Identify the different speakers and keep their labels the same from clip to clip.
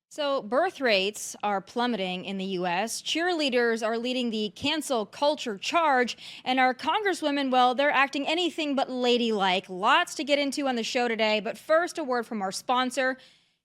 Speaker 1: So, birth rates are plummeting in the U.S. Cheerleaders are leading the cancel culture charge, and our congresswomen, well, they're acting anything but ladylike. Lots to get into on the show today, but first, a word from our sponsor.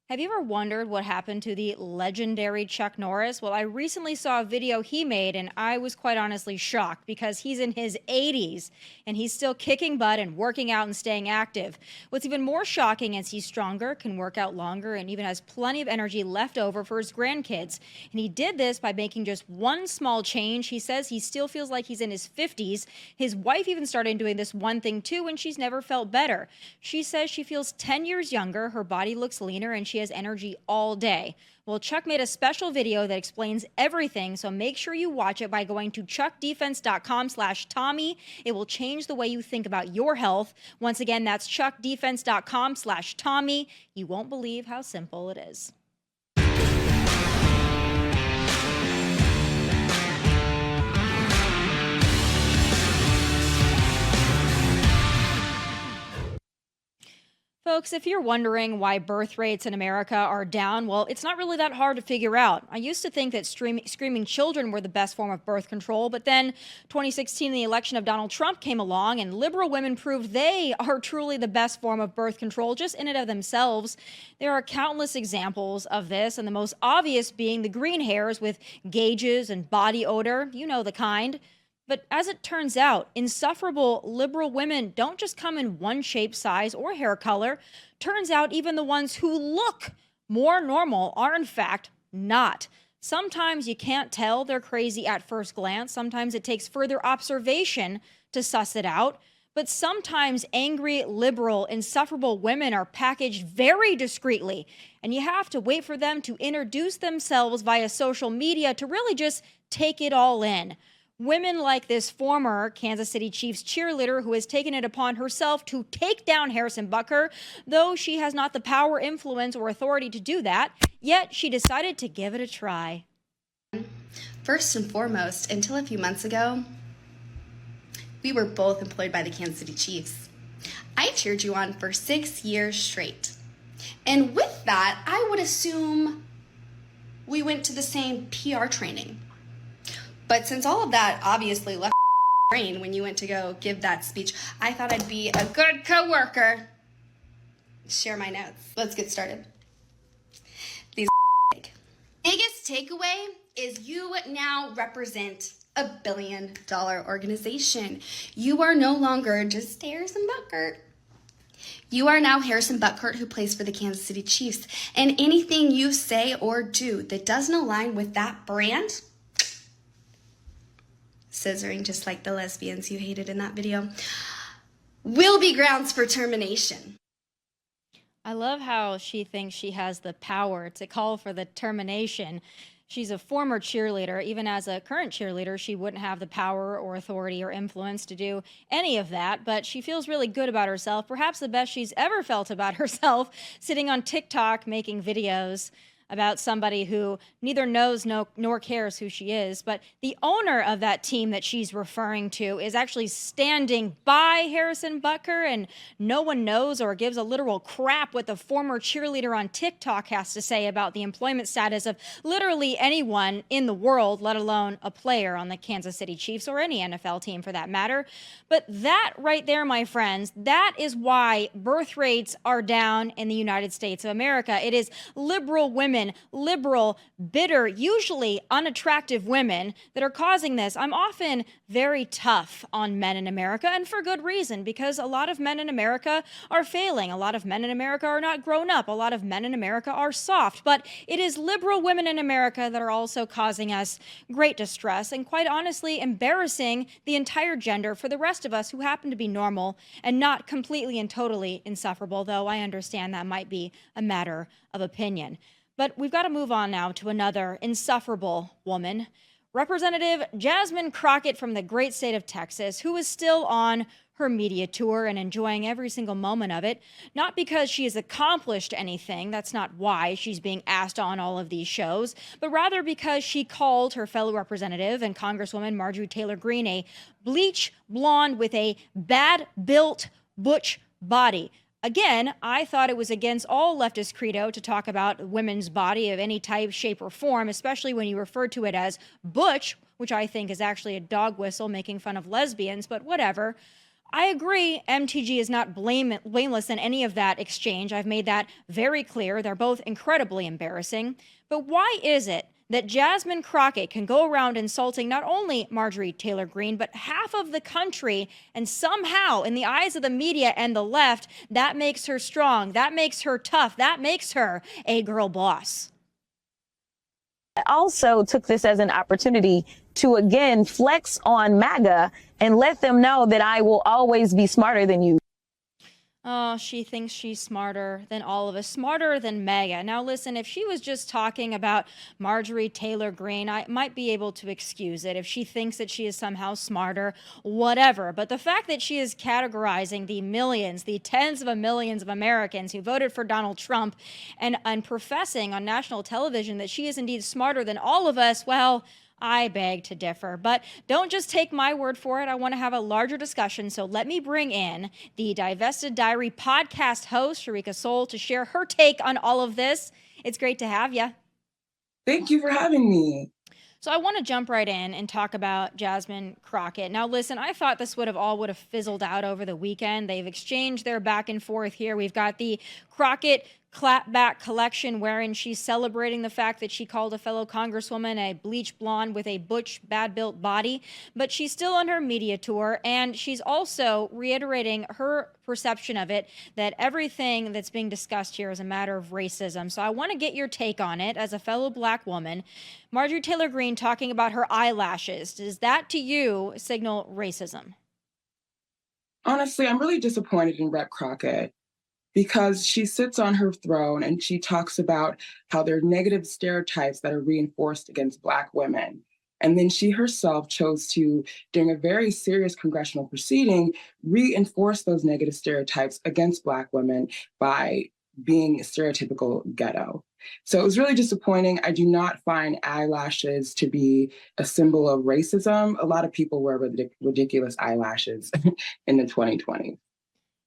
Speaker 1: Have you ever wondered what happened to the legendary Chuck Norris? Well, I recently saw a video he made, and I was quite honestly shocked because he's in his 80s and he's still kicking butt and working out and staying active. What's even more shocking is he's stronger, can work out longer, and even has plenty of energy left over for his grandkids. And he did this by making just one small change. He says he still feels like he's in his 50s. His wife even started doing this one thing too, and she's never felt better. She says she feels 10 years younger, her body looks leaner, and she has energy all day. Well, Chuck made a special video that explains everything, so make sure you watch it by going to chuckdefense.com/Tommy. It will change the way you think about your health. Once again, that's chuckdefense.com/Tommy. You won't believe how simple it is. Folks, if you're wondering why birth rates in America are down, well, it's not really that hard to figure out. I used to think that screaming children were the best form of birth control, but then 2016, the election of Donald Trump came along, and liberal women proved they are truly the best form of birth control just in and of themselves. There are countless examples of this, and the most obvious being the green hairs with gauges and body odor. You know the kind. But as it turns out, insufferable liberal women don't just come in one shape, size, or hair color. Turns out even the ones who look more normal are in fact not. Sometimes you can't tell they're crazy at first glance. Sometimes it takes further observation to suss it out. But sometimes angry, liberal, insufferable women are packaged very discreetly, and you have to wait for them to introduce themselves via social media to really just take it all in. Women like this former Kansas City Chiefs cheerleader who has taken it upon herself to take down Harrison Butker, though she has not the power, influence, or authority to do that, yet she decided to give it a try.
Speaker 2: First and foremost, until a few months ago, we were both employed by the Kansas City Chiefs. I cheered you on for 6 years straight. And with that, I would assume we went to the same PR training. But since all of that obviously left brain when you went to go give that speech, I thought I'd be a good coworker. Share my notes. Let's get started. These biggest takeaway is you now represent a $1 billion organization. You are no longer just Harrison Butker. You are now Harrison Butker, who plays for the Kansas City Chiefs. And anything you say or do that doesn't align with that brand, scissoring just like the lesbians you hated in that video, will be grounds for termination.
Speaker 1: I love how she thinks she has the power to call for the termination. She's a former cheerleader. Even as a current cheerleader, she wouldn't have the power or authority or influence to do any of that, but she feels really good about herself, perhaps the best she's ever felt about herself, sitting on TikTok making videos about somebody who neither knows nor cares who she is. But the owner of that team that she's referring to is actually standing by Harrison Butker, and no one knows or gives a literal crap what the former cheerleader on TikTok has to say about the employment status of literally anyone in the world, let alone a player on the Kansas City Chiefs or any NFL team for that matter. But that right there, my friends, that is why birth rates are down in the United States of America. It is liberal women, liberal, bitter, usually unattractive women that are causing this. I'm often very tough on men in America, and for good reason, because a lot of men in America are failing. A lot of men in America are not grown up. A lot of men in America are soft. But it is liberal women in America that are also causing us great distress and, quite honestly, embarrassing the entire gender for the rest of us who happen to be normal and not completely and totally insufferable, though I understand that might be a matter of opinion. But we've got to move on now to another insufferable woman, Representative Jasmine Crockett from the great state of Texas, who is still on her media tour and enjoying every single moment of it, not because she has accomplished anything. That's not why she's being asked on all of these shows, but rather because she called her fellow representative and Congresswoman Marjorie Taylor Greene a bleach blonde with a bad-built butch body. Again, I thought it was against all leftist credo to talk about women's body of any type, shape, or form, especially when you refer to it as butch, which I think is actually a dog whistle making fun of lesbians, but whatever. I agree, MTG is not blameless in any of that exchange. I've made that very clear. They're both incredibly embarrassing. But why is it that Jasmine Crockett can go around insulting not only Marjorie Taylor Greene, but half of the country, and somehow, in the eyes of the media and the left, that makes her strong, that makes her tough, that makes her a girl boss?
Speaker 3: I also took this as an opportunity to again flex on MAGA and let them know that I will always be smarter than you.
Speaker 1: Oh, she thinks she's smarter than all of us, smarter than Mega. Now, listen, if she was just talking about Marjorie Taylor Greene, I might be able to excuse it. If she thinks that she is somehow smarter, whatever. But the fact that she is categorizing the millions, the tens of millions of Americans who voted for Donald Trump and professing on national television that she is indeed smarter than all of us, well, I beg to differ, but don't just take my word for it. I want to have a larger discussion, so let me bring in the Divested Diary podcast host, Sharika Soal, to share her take on all of this. It's great to have you.
Speaker 4: Thank you for having me.
Speaker 1: So I want to jump right in and talk about Jasmine Crockett. Now, listen, I thought this would have fizzled out over the weekend. They've exchanged their back and forth here. We've got the Crockett clapback collection wherein she's celebrating the fact that she called a fellow congresswoman a bleach blonde with a butch, bad-built body, but she's still on her media tour, and she's also reiterating her perception of it, that everything that's being discussed here is a matter of racism. So I want to get your take on it as a fellow black woman. Marjorie Taylor Greene talking about her eyelashes. Does that to you signal racism?
Speaker 4: Honestly, I'm really disappointed in Rep. Crockett because she sits on her throne and she talks about how there are negative stereotypes that are reinforced against Black women. And then she herself chose to, during a very serious congressional proceeding, reinforce those negative stereotypes against Black women by being a stereotypical ghetto. So it was really disappointing. I do not find eyelashes to be a symbol of racism. A lot of people wear ridiculous eyelashes in the 2020s.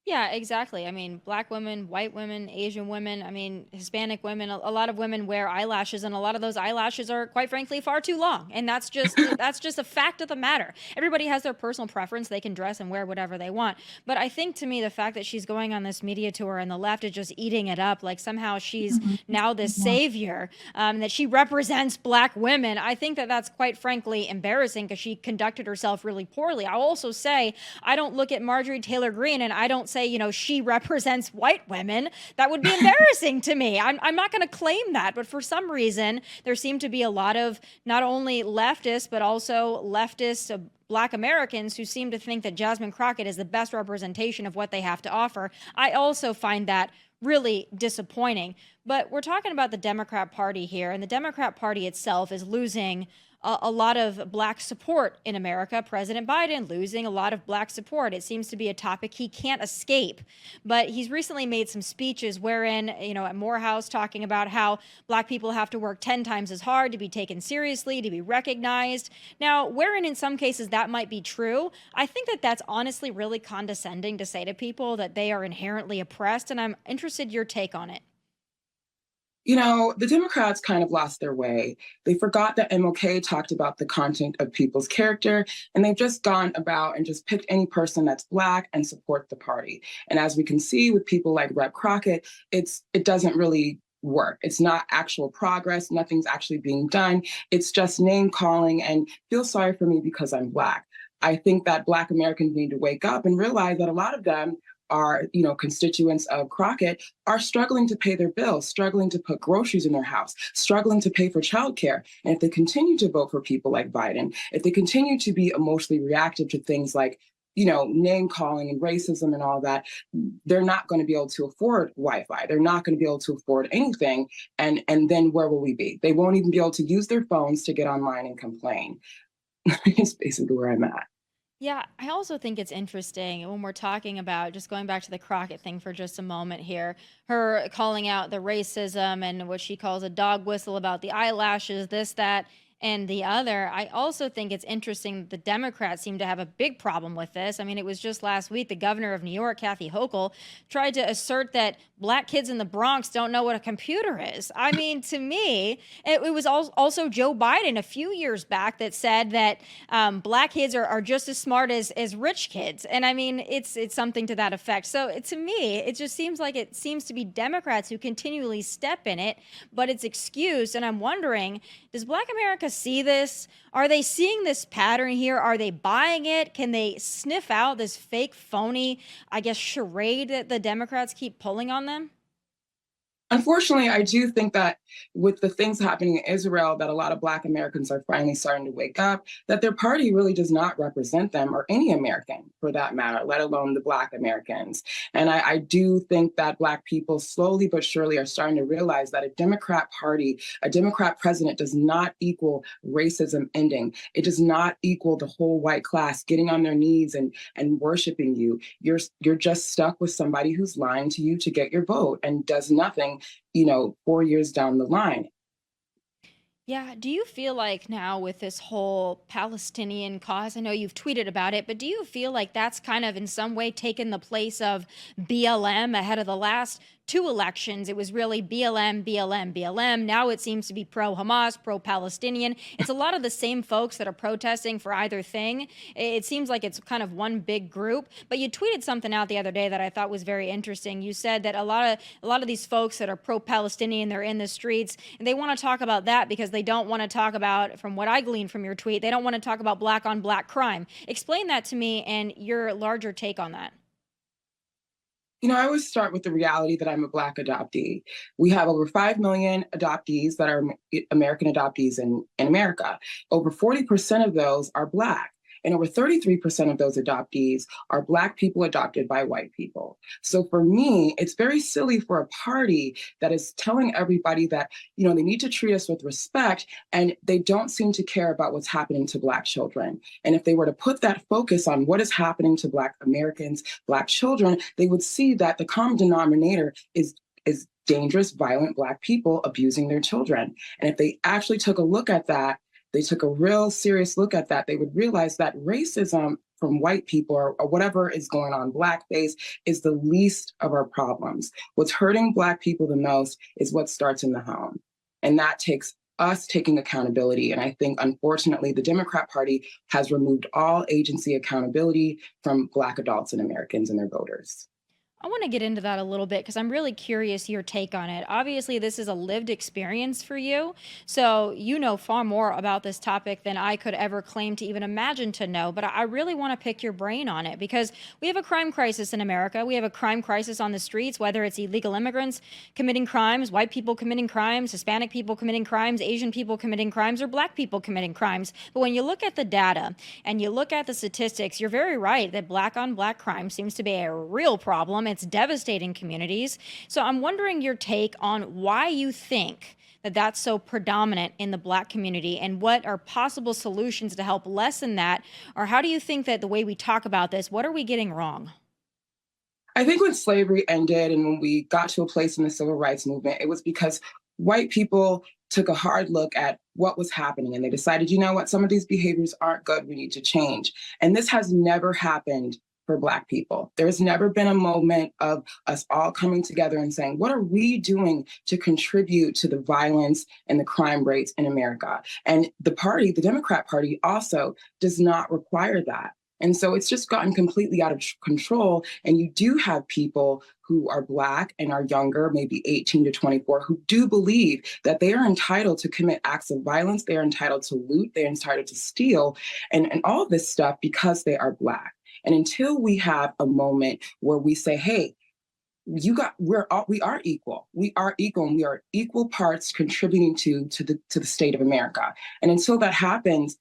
Speaker 1: Yeah, exactly. I mean, black women, white women, Asian women, I mean, Hispanic women, a lot of women wear eyelashes, and a lot of those eyelashes are, quite frankly, far too long. And that's just a fact of the matter. Everybody has their personal preference. They can dress and wear whatever they want. But I think, to me, the fact that she's going on this media tour and the left is just eating it up, like somehow she's now this savior, that she represents black women, I think that that's, quite frankly, embarrassing because she conducted herself really poorly. I'll also say, I don't look at Marjorie Taylor Greene and I don't say, she represents white women. That would be embarrassing to me. I'm not going to claim that, but for some reason, there seem to be a lot of not only leftists, but also leftist Black Americans who seem to think that Jasmine Crockett is the best representation of what they have to offer. I also find that really disappointing. But we're talking about the Democrat Party here, and the Democrat Party itself is losing a lot of black support in America. President Biden losing a lot of black support. It seems to be a topic he can't escape. But he's recently made some speeches wherein, at Morehouse, talking about how black people have to work 10 times as hard to be taken seriously, to be recognized. Now, wherein in some cases that might be true, I think that that's honestly really condescending to say to people that they are inherently oppressed, and I'm interested in your take on it.
Speaker 4: The Democrats kind of lost their way. They forgot that MLK talked about the content of people's character, and they've just gone about and just picked any person that's Black and support the party. And as we can see with people like Rep. Crockett, it doesn't really work. It's not actual progress. Nothing's actually being done. It's just name calling and feel sorry for me because I'm Black. I think that Black Americans need to wake up and realize that a lot of them are, constituents of Crockett are struggling to pay their bills, struggling to put groceries in their house, struggling to pay for childcare. And if they continue to vote for people like Biden, if they continue to be emotionally reactive to things like, name calling and racism and all that, they're not going to be able to afford Wi-Fi. They're not going to be able to afford anything. And then where will we be? They won't even be able to use their phones to get online and complain. It's basically where I'm at.
Speaker 1: Yeah, I also think it's interesting when we're talking about, just going back to the Crockett thing for just a moment here, her calling out the racism and what she calls a dog whistle about the eyelashes, this, that. and the other. I also think it's interesting that the Democrats seem to have a big problem with this. I mean, it was just last week the governor of New York, Kathy Hochul, tried to assert that black kids in the Bronx don't know what a computer is. I mean, to me, it was also Joe Biden a few years back that said that black kids are just as smart as rich kids. And I mean, it's something to that effect. So to me, it just seems like it seems to be Democrats who continually step in it, but it's excused. And I'm wondering, does Black America see this? Are they seeing this pattern here? Are they buying it? Can they sniff out this fake, phony, I guess, charade that the Democrats keep pulling on them?
Speaker 4: Unfortunately, I do think that with the things happening in Israel, that a lot of Black Americans are finally starting to wake up, that their party really does not represent them, or any American for that matter, let alone the Black Americans. And I do think that Black people slowly but surely are starting to realize that a Democrat party, a Democrat president does not equal racism ending. It does not equal the whole white class getting on their knees and worshiping you. You're just stuck with somebody who's lying to you to get your vote and does nothing, 4 years down the line.
Speaker 1: Yeah. Do you feel like now with this whole Palestinian cause, I know you've tweeted about it, but do you feel like that's kind of in some way taken the place of BLM ahead of the last two elections? It was really BLM, BLM, BLM. Now it seems to be pro Hamas, pro Palestinian. It's a lot of the same folks that are protesting for either thing. It seems like it's kind of one big group. But you tweeted something out the other day that I thought was very interesting. You said that a lot of these folks that are pro Palestinian, they're in the streets, and they want to talk about that because they don't want to talk about, from what I gleaned from your tweet, they don't want to talk about black on black crime. Explain that to me and your larger take on that.
Speaker 4: I always start with the reality that I'm a Black adoptee. We have over 5 million adoptees that are American adoptees in America. Over 40% of those are Black. And over 33% of those adoptees are Black people adopted by white people. So for me, it's very silly for a party that is telling everybody that, they need to treat us with respect, and they don't seem to care about what's happening to Black children. And if they were to put that focus on what is happening to Black Americans, Black children, they would see that the common denominator is dangerous, violent Black people abusing their children. And if they actually took a look at that, they took a real serious look at that, they would realize that racism from white people or whatever is going on blackface is the least of our problems. What's hurting Black people the most is what starts in the home. And that takes us taking accountability. And I think, unfortunately, the Democrat Party has removed all agency accountability from Black adults and Americans and their voters.
Speaker 1: I want to get into that a little bit because I'm really curious your take on it. Obviously, this is a lived experience for you, so you know far more about this topic than I could ever claim to even imagine to know. But I really want to pick your brain on it because we have a crime crisis in America. We have a crime crisis on the streets, whether it's illegal immigrants committing crimes, white people committing crimes, Hispanic people committing crimes, Asian people committing crimes, or Black people committing crimes. But when you look at the data and you look at the statistics, you're very right that Black on Black crime seems to be a real problem. It's devastating communities. So I'm wondering your take on why you think that that's so predominant in the Black community and what are possible solutions to help lessen that? Or how do you think that the way we talk about this, what are we getting wrong?
Speaker 4: I think when slavery ended and when we got to a place in the civil rights movement, it was because white people took a hard look at what was happening and they decided, what, some of these behaviors aren't good, we need to change. And this has never happened for Black people. There's never been a moment of us all coming together and saying, what are we doing to contribute to the violence and the crime rates in America? And the Democrat Party also does not require that. And so it's just gotten completely out of control. And you do have people who are Black and are younger, maybe 18 to 24, who do believe that they are entitled to commit acts of violence. They are entitled to loot. They're entitled to steal and all of this stuff because they are Black. And until we have a moment where we say, hey, we are equal. We are equal and we are equal parts contributing to the state of America. And until that happens,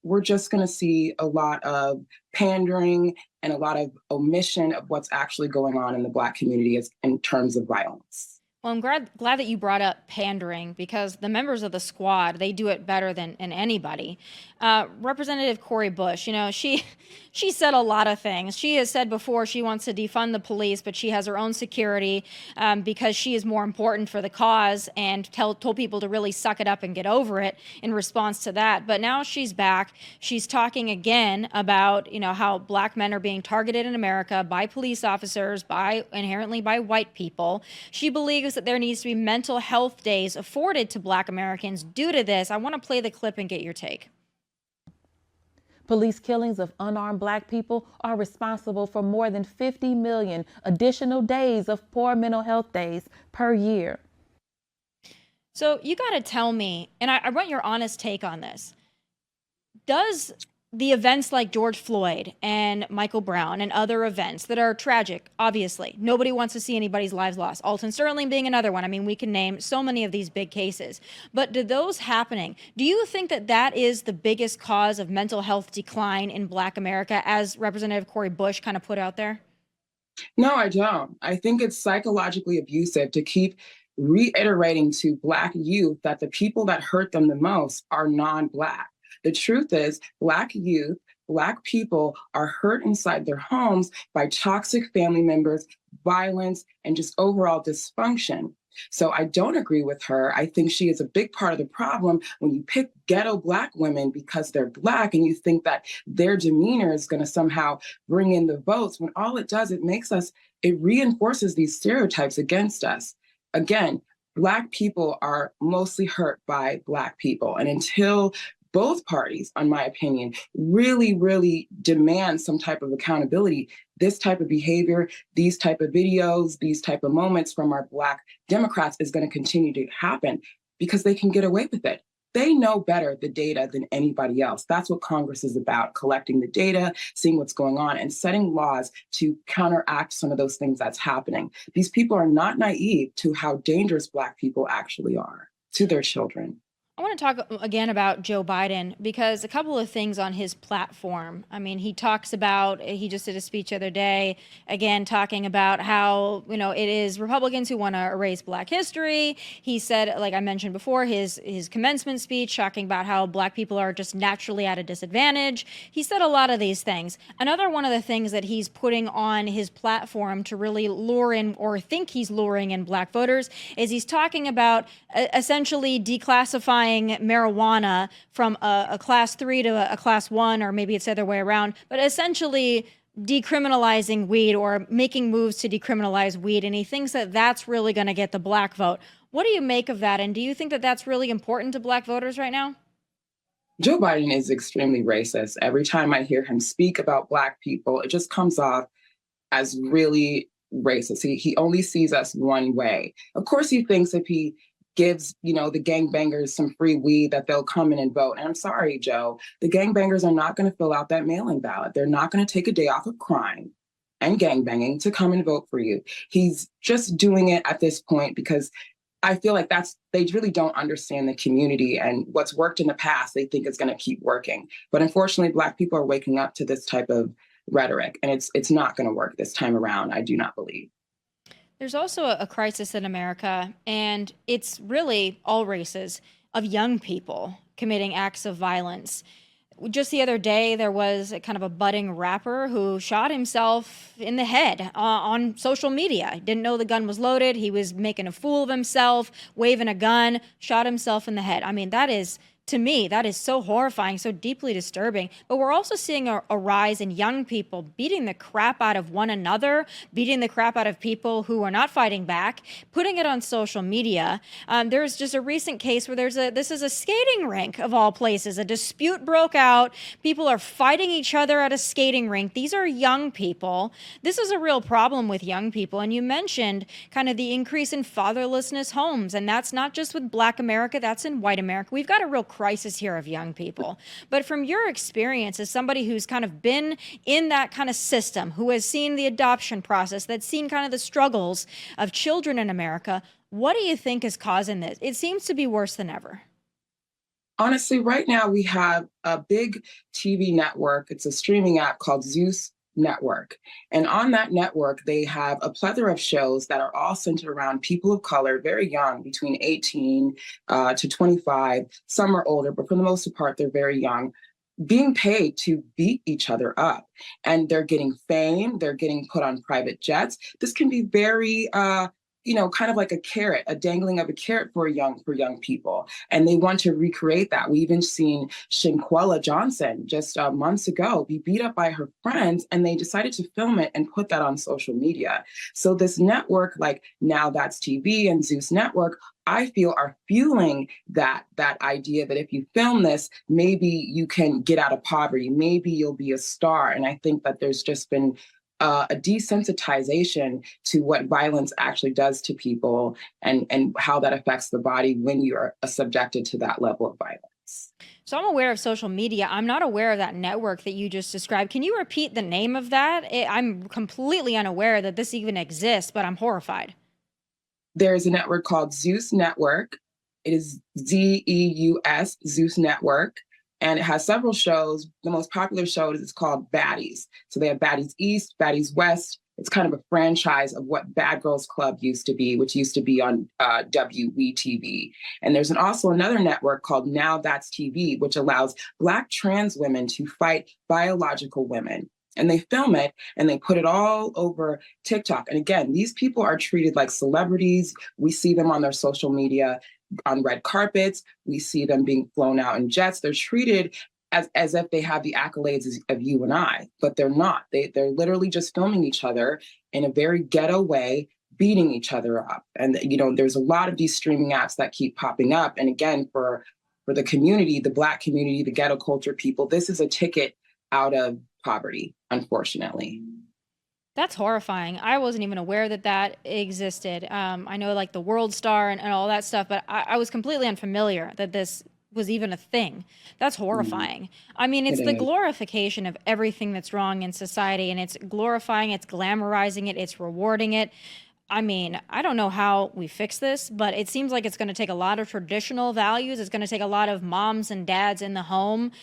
Speaker 4: we're just going to see a lot of pandering and a lot of omission of what's actually going on in the Black community in terms of violence.
Speaker 1: Well, I'm glad that you brought up pandering, because the members of the squad, they do it better than anybody. Representative Cori Bush, she said a lot of things. She has said before she wants to defund the police, but she has her own security because she is more important for the cause, and told people to really suck it up and get over it in response to that. But now she's back. She's talking again about how black men are being targeted in America by police officers, inherently by white people. She believes that there needs to be mental health days afforded to black Americans due to this. I want to play the clip and get your take.
Speaker 3: Police killings of unarmed black people are responsible for more than 50 million additional days of poor mental health days per year.
Speaker 1: So you got to tell me, and I want your honest take on this. Does the events like George Floyd and Michael Brown and other events that are tragic, obviously, nobody wants to see anybody's lives lost, Alton Sterling being another one. I mean, we can name so many of these big cases. But do those happening, do you think that that is the biggest cause of mental health decline in Black America, as Representative Cori Bush kind of put out there?
Speaker 4: No, I don't. I think it's psychologically abusive to keep reiterating to Black youth that the people that hurt them the most are non-Black. The truth is, Black youth, Black people are hurt inside their homes by toxic family members, violence, and just overall dysfunction. So I don't agree with her. I think she is a big part of the problem when you pick ghetto Black women because they're Black and you think that their demeanor is going to somehow bring in the votes, when all it does, it reinforces these stereotypes against us. Again, Black people are mostly hurt by Black people. And until both parties, in my opinion, really, really demand some type of accountability, this type of behavior, these type of videos, these type of moments from our Black Democrats is going to continue to happen because they can get away with it. They know better the data than anybody else. That's what Congress is about, collecting the data, seeing what's going on, and setting laws to counteract some of those things that's happening. These people are not naive to how dangerous Black people actually are to their children.
Speaker 1: I want to talk again about Joe Biden, because a couple of things on his platform. I mean, he just did a speech the other day, again, talking about how, it is Republicans who want to erase Black history. He said, like I mentioned before, his commencement speech, talking about how Black people are just naturally at a disadvantage. He said a lot of these things. Another one of the things that he's putting on his platform to really lure in, or think he's luring in, Black voters is he's talking about essentially declassifying marijuana from a class 3 to a class 1, or maybe it's the other way around, but essentially decriminalizing weed, or making moves to decriminalize weed. And he thinks that that's really going to get the Black vote. What do you make of that? And do you think that that's really important to Black voters right now?
Speaker 4: Joe Biden is extremely racist. Every time I hear him speak about Black people, it just comes off as really racist. He only sees us one way. Of course, he thinks if he gives, the gangbangers some free weed that they'll come in and vote. And I'm sorry, Joe, the gangbangers are not going to fill out that mail-in ballot. They're not going to take a day off of crime and gangbanging to come and vote for you. He's just doing it at this point because I feel like they really don't understand the community, and what's worked in the past, they think is going to keep working. But unfortunately, Black people are waking up to this type of rhetoric, and it's not going to work this time around, I do not believe.
Speaker 1: There's also a crisis in America, and it's really all races, of young people committing acts of violence. Just the other day, there was a kind of a budding rapper who shot himself in the head on social media. He didn't know the gun was loaded. He was making a fool of himself, waving a gun, shot himself in the head. I mean, to me, that is so horrifying, so deeply disturbing. But we're also seeing a rise in young people beating the crap out of one another, beating the crap out of people who are not fighting back, putting it on social media. There's just a recent case where this is a skating rink of all places. A dispute broke out. People are fighting each other at a skating rink. These are young people. This is a real problem with young people. And you mentioned kind of the increase in fatherlessness homes. And that's not just with Black America, that's in white America. We've got a real crisis here of young people. But from your experience as somebody who's kind of been in that kind of system, who has seen the adoption process, that's seen kind of the struggles of children in America, what do you think is causing this? It seems to be worse than ever.
Speaker 4: Honestly, right now we have a big TV network. It's a streaming app called Zeus network. And on that network, they have a plethora of shows that are all centered around people of color, very young, between 18 to 25. Some are older, but for the most part, they're very young, being paid to beat each other up. And they're getting fame, they're getting put on private jets. This can be very kind of like a carrot, a dangling of a carrot for young people. And they want to recreate that. We even seen Shinquella Johnson just months ago be beat up by her friends, and they decided to film it and put that on social media. So this network, like Now That's TV and Zeus Network, I feel are fueling that idea that if you film this, maybe you can get out of poverty, maybe you'll be a star. And I think that there's just been a desensitization to what violence actually does to people, and how that affects the body when you're subjected to that level of violence.
Speaker 1: So I'm aware of social media. I'm not aware of that network that you just described. Can you repeat the name of that? I'm completely unaware that this even exists, but I'm horrified.
Speaker 4: There's a network called Zeus Network. It is Zeus, Zeus Network. And it has several shows. The most popular show is called Baddies. So they have Baddies East, Baddies West. It's kind of a franchise of what Bad Girls Club used to be, which used to be on WeTV. And there's also another network called Now That's TV, which allows Black trans women to fight biological women. And they film it and they put it all over TikTok. And again, these people are treated like celebrities. We see them on their social media, on red carpets. We see them being flown out in jets. They're treated as if they have the accolades of you and I, but they're not. They're literally just filming each other in a very ghetto way, beating each other up. And there's a lot of these streaming apps that keep popping up. And again, for the community, the Black community, the ghetto culture people, this is a ticket out of poverty, unfortunately.
Speaker 1: That's horrifying. I wasn't even aware that existed. I know like the World Star and all that stuff, but I was completely unfamiliar that this was even a thing. That's horrifying. I mean, it's the glorification of everything that's wrong in society, and it's glorifying, it's glamorizing it, it's rewarding it. I mean, I don't know how we fix this, but it seems like it's going to take a lot of traditional values. It's going to take a lot of moms and dads in the home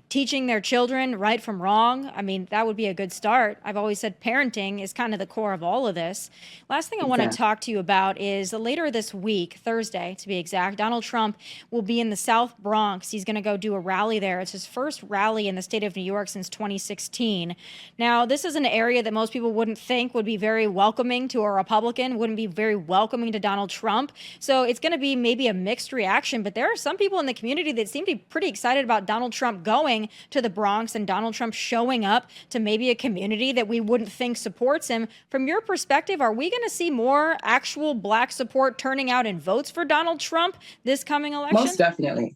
Speaker 1: teaching their children right from wrong. I mean, that would be a good start. I've always said parenting is kind of the core of all of this. Last thing I want to talk to you about is later this week, Thursday to be exact, Donald Trump will be in the South Bronx. He's going to go do a rally there. It's his first rally in the state of New York since 2016. Now, this is an area that most people wouldn't think would be very welcoming to a Republican, wouldn't be very welcoming to Donald Trump. So it's going to be maybe a mixed reaction, but there are some people in the community that seem to be pretty excited about Donald Trump going to the Bronx and Donald Trump showing up to maybe a community that we wouldn't think supports him. From your perspective, are we going to see more actual Black support turning out in votes for Donald Trump this coming election?
Speaker 4: Most definitely.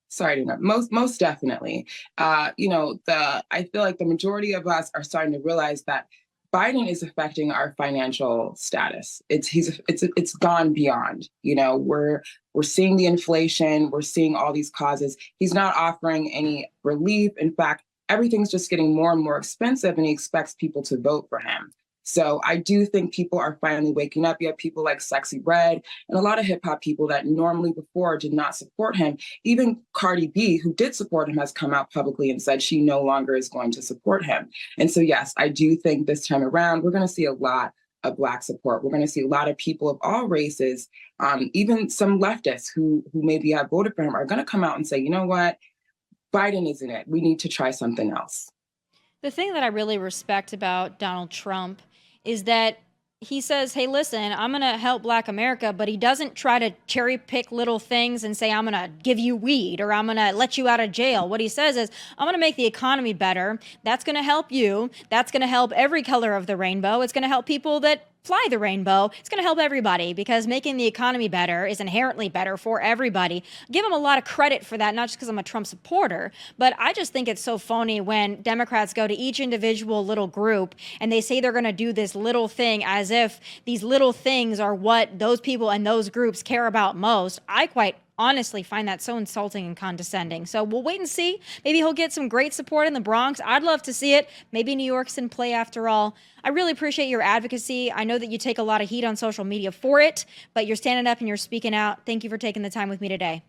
Speaker 4: Sorry to interrupt. Most definitely. I feel like the majority of us are starting to realize that Biden is affecting our financial status. It's gone beyond. We're seeing the inflation. We're seeing all these causes. He's not offering any relief. In fact, everything's just getting more and more expensive, and he expects people to vote for him. So I do think people are finally waking up. You have people like Sexy Red and a lot of hip hop people that normally before did not support him. Even Cardi B, who did support him, has come out publicly and said she no longer is going to support him. And so, yes, I do think this time around, we're going to see a lot of Black support. We're going to see a lot of people of all races, even some leftists who maybe have voted for him are going to come out and say, you know what, Biden isn't it. We need to try something else.
Speaker 1: The thing that I really respect about Donald Trump is that he says, hey, listen, I'm going to help Black America, but he doesn't try to cherry pick little things and say, I'm going to give you weed or I'm going to let you out of jail. What he says is, I'm going to make the economy better. That's going to help you. That's going to help every color of the rainbow. It's going to help people that fly the rainbow. It's going to help everybody because making the economy better is inherently better for everybody. Give him a lot of credit for that, not just because I'm a Trump supporter, but I just think it's so phony when Democrats go to each individual little group and they say they're going to do this little thing as if these little things are what those people and those groups care about most. I quite honestly find that so insulting and condescending. So we'll wait and see. Maybe he'll get some great support in the Bronx. I'd love to see it. Maybe New York's in play after all. I really appreciate your advocacy. I know that you take a lot of heat on social media for it, but you're standing up and you're speaking out. Thank you for taking the time with me today.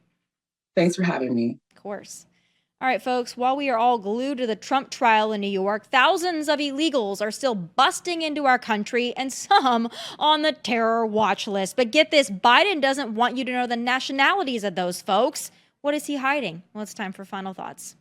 Speaker 4: Thanks for having me.
Speaker 1: Of course. All right, folks, while we are all glued to the Trump trial in New York, thousands of illegals are still busting into our country and some on the terror watch list. But get this, Biden doesn't want you to know the nationalities of those folks. What is he hiding? Well, it's time for final thoughts.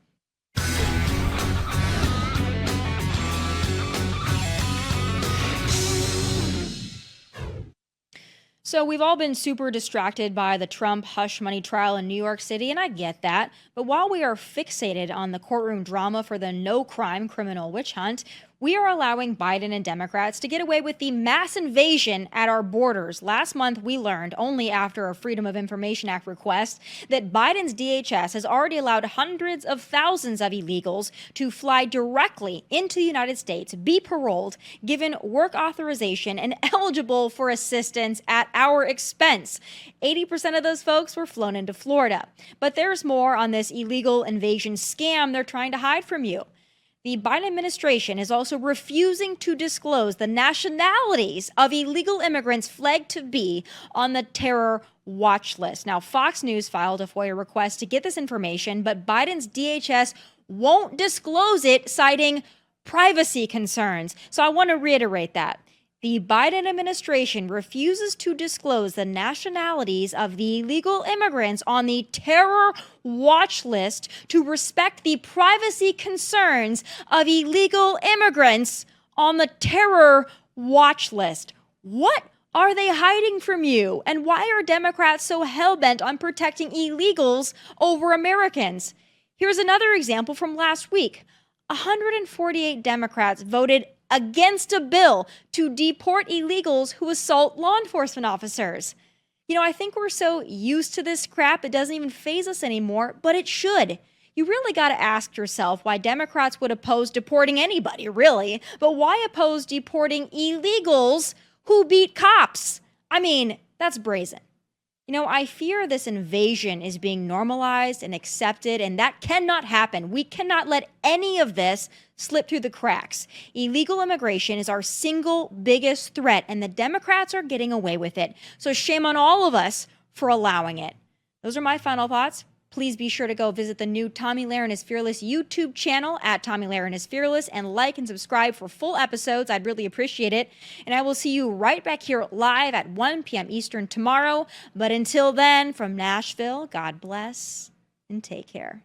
Speaker 1: So we've all been super distracted by the Trump hush money trial in New York City, and I get that. But while we are fixated on the courtroom drama for the no-crime criminal witch hunt, we are allowing Biden and Democrats to get away with the mass invasion at our borders. Last month, we learned, only after a Freedom of Information Act request, that Biden's DHS has already allowed hundreds of thousands of illegals to fly directly into the United States, be paroled, given work authorization, and eligible for assistance at our expense. 80% of those folks were flown into Florida. But there's more on this illegal invasion scam they're trying to hide from you. The Biden administration is also refusing to disclose the nationalities of illegal immigrants flagged to be on the terror watch list. Now, Fox News filed a FOIA request to get this information, but Biden's DHS won't disclose it, citing privacy concerns. So I want to reiterate that. The Biden administration refuses to disclose the nationalities of the illegal immigrants on the terror watch list to respect the privacy concerns of illegal immigrants on the terror watch list. What are they hiding from you? And why are Democrats so hell-bent on protecting illegals over Americans? Here's another example from last week. 148 Democrats voted against a bill to deport illegals who assault law enforcement officers. You know, I think we're so used to this crap, it doesn't even faze us anymore, but it should. You really got to ask yourself why Democrats would oppose deporting anybody, really, but why oppose deporting illegals who beat cops? I mean, that's brazen. You know, I fear this invasion is being normalized and accepted, and that cannot happen. We cannot let any of this slip through the cracks. Illegal immigration is our single biggest threat, and the Democrats are getting away with it. So shame on all of us for allowing it. Those are my final thoughts. Please be sure to go visit the new Tomi Lahren is Fearless YouTube channel at Tomi Lahren is Fearless and like and subscribe for full episodes. I'd really appreciate it. And I will see you right back here live at 1 p.m. Eastern tomorrow. But until then, from Nashville, God bless and take care.